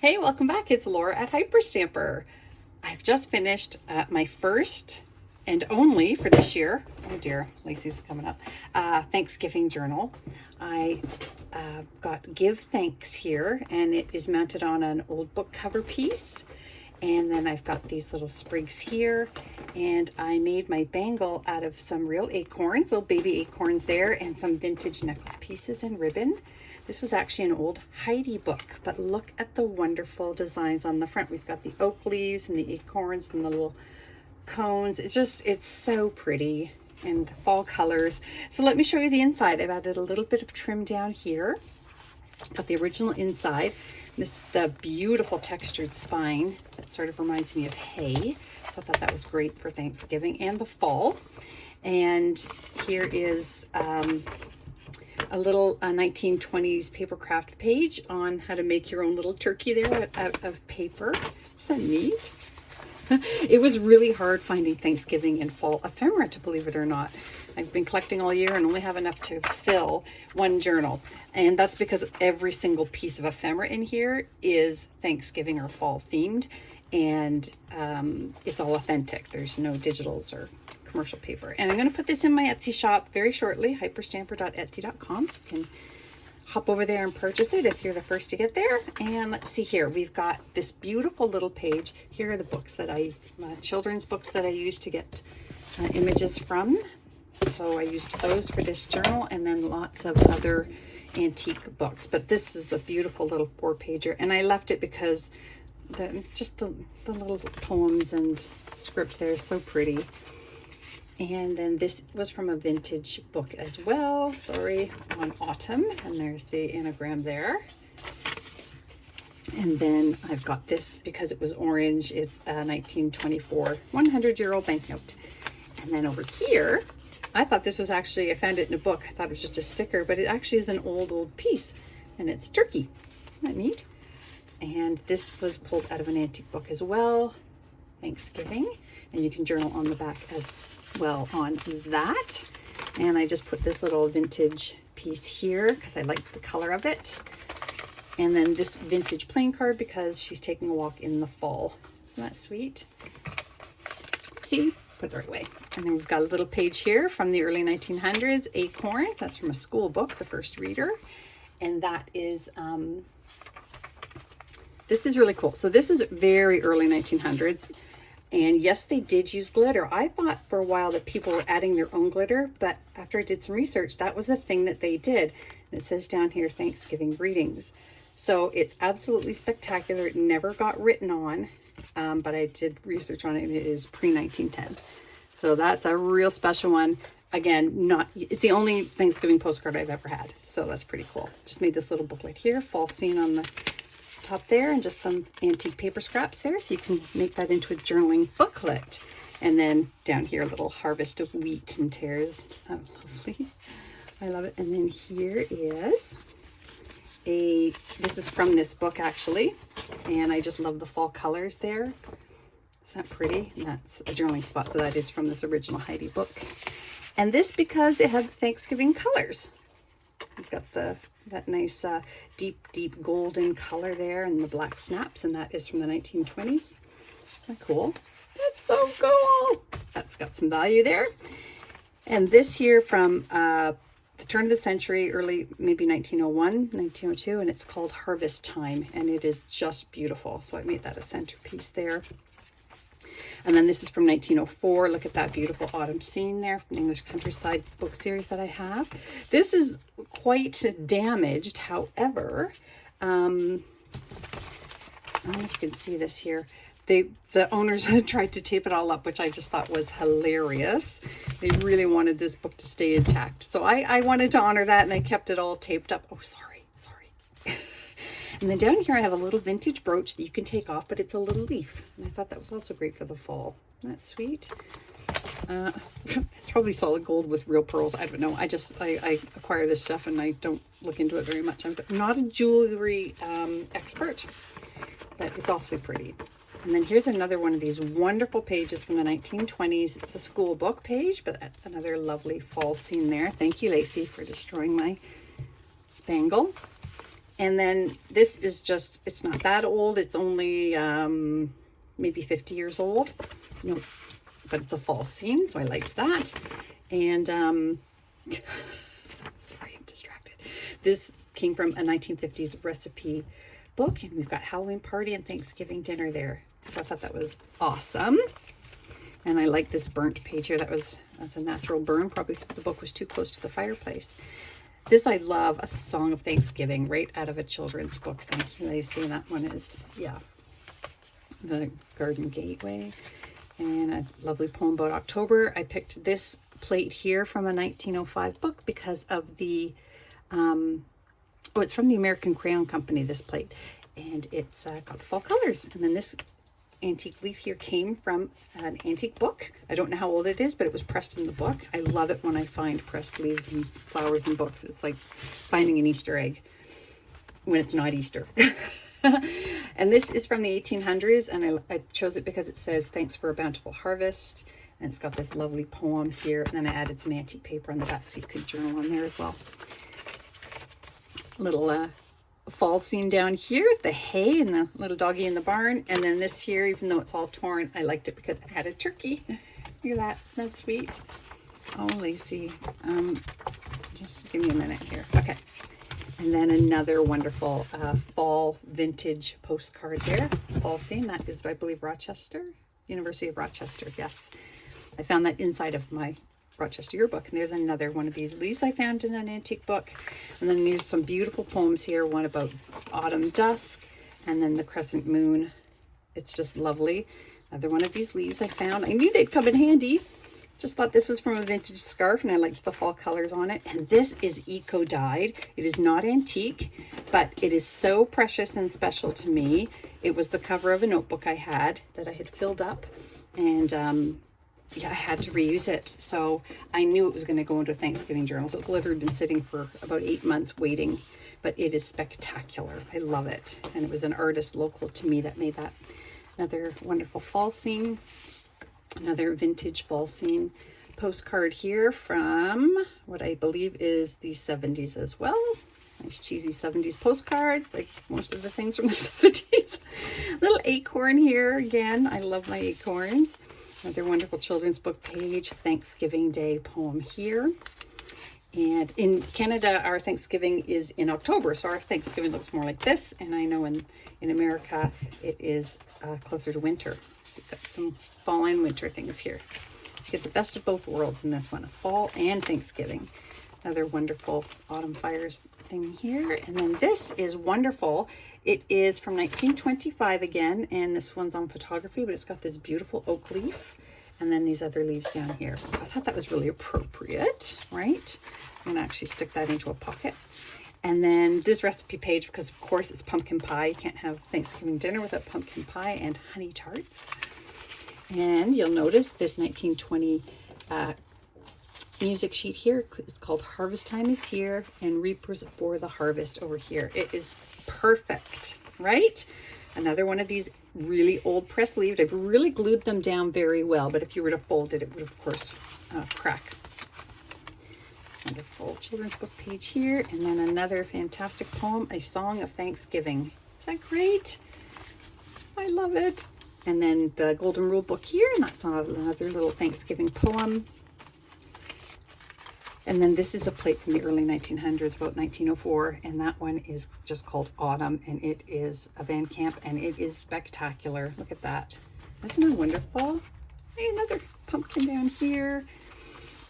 Hey, welcome back. It's Laura at Hyperstamper. I've just finished my first and only for this year, oh dear, Lacey's coming up, Thanksgiving journal. I got Give Thanks here, and it is mounted on an old book cover piece. And then I've got these little sprigs here, and I made my bangle out of some real acorns, little baby acorns there, and some vintage necklace pieces and ribbon. This was actually an old Heidi book, but look at the wonderful designs on the front. We've got the oak leaves and the acorns and the little cones. It's so pretty, and the fall colors. So let me show you the inside. I've added a little bit of trim down here. Got the original inside. This is the beautiful textured spine that sort of reminds me of hay. So I thought that was great for Thanksgiving and the fall. And here is a little 1920s paper craft page on how to make your own little turkey there out of paper. Isn't that neat? It was really hard finding Thanksgiving and fall ephemera, to believe it or not. I've been collecting all year and only have enough to fill one journal. And that's because every single piece of ephemera in here is Thanksgiving or fall themed. And it's all authentic. There's no digitals or commercial paper. And I'm going to put this in my Etsy shop very shortly, hyperstamper.etsy.com. So you can hop over there and purchase it if you're the first to get there. And let's see here, we've got this beautiful little page. Here are the books that children's books that I used to get images from. So I used those for this journal, and then lots of other antique books. But this is a beautiful little 4-pager, and I left it because the little poems and script there is so pretty. And then this was from a vintage book as well, sorry, on autumn, and there's the anagram there. And then I've got this because it was orange. It's a 1924 100-year-old banknote. And then over here, I thought this was actually, I found it in a book. I thought it was just a sticker, but it actually is an old piece, and it's turkey. Isn't that neat? And this was pulled out of an antique book as well, Thanksgiving, and you can journal on the back as well on that. And I just put this little vintage piece here because I like the color of it. And then this vintage playing card because she's taking a walk in the fall. Isn't that sweet? See, put it the right way. And then we've got a little page here from the early 1900s, Acorn. That's from a school book, The First Reader. And that is, this is really cool. So this is very early 1900s. And yes, they did use glitter. I thought for a while that people were adding their own glitter, but after I did some research, that was the thing that they did. And it says down here, Thanksgiving greetings. So it's absolutely spectacular. It never got written on, but I did research on it, and it is pre-1910. So that's a real special one. Again, it's the only Thanksgiving postcard I've ever had. So that's pretty cool. Just made this little booklet here, fall scene on the top there, and just some antique paper scraps there, so you can make that into a journaling booklet. And then down here, a little harvest of wheat and tares. Oh, lovely. I love it. And then here is this is from this book actually, and I just love the fall colors there. Isn't that pretty? And that's a journaling spot, so that is from this original Heidi book. And this because it had Thanksgiving colors. We've got that nice deep golden color there, and the black snaps, and that is from the 1920s. Isn't that cool? That's so cool. That's got some value there. And this here from the turn of the century, early maybe 1901, 1902, and it's called Harvest Time, and it is just beautiful. So I made that a centerpiece there. And then this is from 1904. Look at that beautiful autumn scene there from the English Countryside book series that I have. This is quite damaged, however, I don't know if you can see this here. The owners tried to tape it all up, which I just thought was hilarious. They really wanted this book to stay intact. So I wanted to honor that, and I kept it all taped up. Oh, sorry. And then down here I have a little vintage brooch that you can take off, but it's a little leaf. And I thought that was also great for the fall. Isn't that sweet? It's probably solid gold with real pearls. I don't know. I acquire this stuff and I don't look into it very much. I'm not a jewelry expert, but it's awfully pretty. And then here's another one of these wonderful pages from the 1920s. It's a school book page, but another lovely fall scene there. Thank you, Lacey, for destroying my bangle. And then this is just, it's not that old. It's only maybe 50 years old. No, but it's a fall scene, so I liked that. And sorry, I'm distracted. This came from a 1950s recipe book, and we've got Halloween party and Thanksgiving dinner there. So I thought that was awesome. And I like this burnt page here. That's a natural burn. Probably the book was too close to the fireplace. This I love, a song of Thanksgiving, right out of a children's book. Thank you, Lacey. That one is, yeah, The Garden Gateway. And a lovely poem about October. I picked this plate here from a 1905 book because of the, it's from the American Crayon Company, this plate. And it's got fall colors. And then this antique leaf here came from an antique book. I don't know how old it is, but it was pressed in the book. I love it when I find pressed leaves and flowers in books. It's like finding an Easter egg when it's not Easter. And this is from the 1800s, and I chose it because it says, "Thanks for a bountiful harvest." And it's got this lovely poem here. And then I added some antique paper on the back so you could journal on there as well. Little fall scene down here, the hay and the little doggy in the barn. And then this here, even though it's all torn, I liked it because it had a turkey. Look at that, isn't that sweet? Oh, Lacey, just give me a minute here. Okay. And then another wonderful fall vintage postcard there. Fall scene, that is, I believe, Rochester, University of Rochester, yes. I found that inside of my Rochester yearbook. And there's another one of these leaves I found in an antique book. And then there's some beautiful poems here, one about autumn dusk, and then the crescent moon. It's just lovely. Another one of these leaves I found. I knew they'd come in handy. Just thought this was from a vintage scarf, and I liked the fall colors on it. And this is eco-dyed. It is not antique, but it is so precious and special to me. It was the cover of a notebook I had that I had filled up, and yeah, I had to reuse it. So I knew it was going to go into a Thanksgiving journal. So it's literally been sitting for about 8 months waiting, but it is spectacular. I love it. And it was an artist local to me that made that. Another wonderful fall scene. Another vintage fall scene postcard here from what I believe is the 70s as well. Nice cheesy 70s postcards, like most of the things from the 70s. Little acorn here again. I love my acorns. Another wonderful children's book page, Thanksgiving Day poem here. And in Canada, our Thanksgiving is in October, so our Thanksgiving looks more like this. And I know in America, it is closer to winter. So you've got some fall and winter things here. So you get the best of both worlds in this one, fall and Thanksgiving. Another wonderful autumn fires thing here. And then this is wonderful. It is from 1925 again, and this one's on photography, but it's got this beautiful oak leaf and then these other leaves down here. So I thought that was really appropriate, right? I'm gonna actually stick that into a pocket. And then this recipe page, because of course it's pumpkin pie. You can't have Thanksgiving dinner without pumpkin pie and honey tarts. And you'll notice this 1920 music sheet here is called Harvest Time is Here and Reapers for the Harvest over here. It is perfect, right? Another one of these really old pressed leaves. I've really glued them down very well, but if you were to fold it, it would of course crack. Wonderful children's book page here, and then another fantastic poem, A Song of Thanksgiving. Is that great? I love it. And then the Golden Rule book here, and that's another little Thanksgiving poem. And then this is a plate from the early 1900s, about 1904, and that one is just called Autumn, and it is a Van Camp, and it is spectacular. Look at that. Isn't that wonderful? Hey, another pumpkin down here.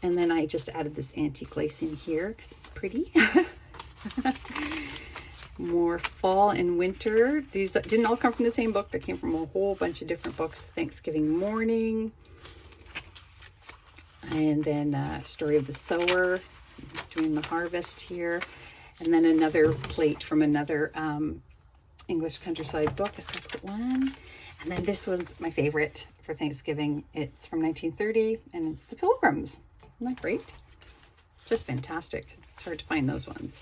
And then I just added this antique lace in here because it's pretty. More fall and winter. These didn't all come from the same book. They came from a whole bunch of different books. Thanksgiving morning. And then Story of the Sower, doing the harvest here. And then another plate from another English countryside book, a separate one. And then this one's my favorite for Thanksgiving. It's from 1930, and it's The Pilgrims. Isn't that great? Just fantastic. It's hard to find those ones.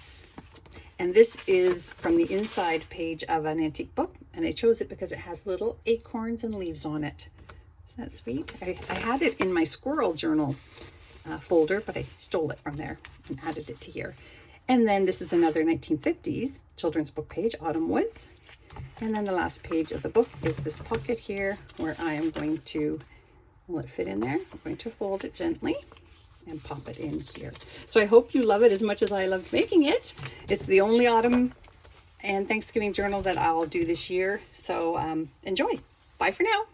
And this is from the inside page of an antique book, and I chose it because it has little acorns and leaves on it. Isn't that sweet? I had it in my squirrel journal folder, but I stole it from there and added it to here. And then this is another 1950s children's book page, Autumn Woods. And then the last page of the book is this pocket here where I am going to, will it fit in there? I'm going to fold it gently and pop it in here. So I hope you love it as much as I loved making it. It's the only autumn and Thanksgiving journal that I'll do this year. So enjoy. Bye for now.